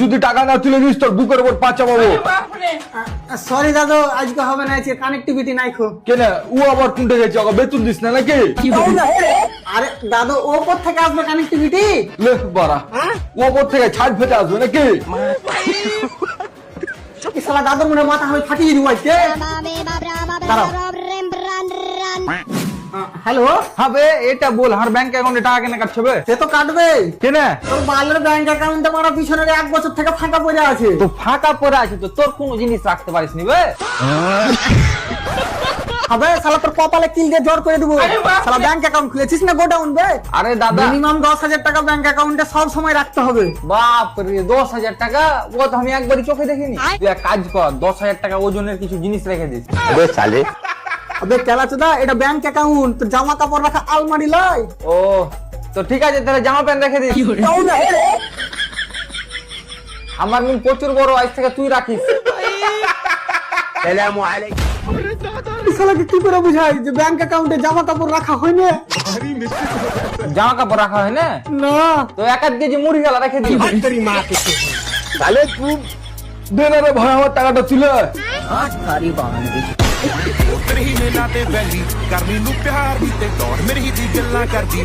যদি টাকা না তুলে দিস তোর বুকের উপর পা চাপাবো। সরি দাদু, আজকে হবে না, আজকে কানেক্টিভিটি নাই খো। কেন ও আবার কোনটা গেছে, ওকে বেতন দিস না নাকি? আরে দাদু, ওপর থেকে আসবে কানেক্টিভিটি। লে বাড়া, ও ওপর থেকে ছাদ ফেটে আসবে নাকি? শালা দাদুর মনে মাথা আমি ফাটিয়ে দিব আজকে। হ্যালো, হবে এটা বল, আর ব্যাংক অ্যাকাউন্টে টাকা কেন কাটছে বে? সে তো কাটবে। কেন? তোর বালের ব্যাংক অ্যাকাউন্টে মারা পিছনের 1 বছর থেকে ফাঁকা পড়ে আছে। তো ফাঁকা পড়ে আছে তো তোর কোনো জিনিস রাখতে পারিস নি বে? হবে শালা তোর কপালে কিল দিয়ে জ্বর করে দেবো। শালা ব্যাংক অ্যাকাউন্ট খুলেছিস না গোডাউন বে? আরে দাদা, মিনিমাম 10,000 টাকা ব্যাংক অ্যাকাউন্টে সব সময় রাখতে হবে। বাপ রে, 10,000 টাকা? ও তো আমি একবারই চোখে দেখিনি। তুই এক কাজ কর, 10,000 টাকা ওজনের কিছু জিনিস রেখে দিস। আবে কেলাচোদা, এটা ব্যাংক অ্যাকাউন্ট, তোর জামা কাপড় রাখা আলমারি লয়। ও তো ঠিক আছে, তাহলে জামা প্যান্ট রেখে দিস। আমার রুম প্রচুর বড়, আজ থেকে তুই রাখিস। শালাকে কি করে বুঝাই যে ব্যাংক অ্যাকাউন্টে জামা কাপড় রাখা হয় না? জামা কাপড় রাখা হয় না? না, তো 1 কেজি মুড়ি গেলা রেখে দিস। তাহলে তুই দে না রে ভাই, আমার টাকাটা তুলে। ਉਤਰ ਹੀ ਮੇਲਾ ਤੇ ਵੈਲੀ ਕਰਨੀ ਨੂੰ ਪਿਆਰ ਦੀ ਤੇ ਦੌੜ ਮੇਰੀ ਦੀ ਗੱਲਾਂ ਕਰਦੀ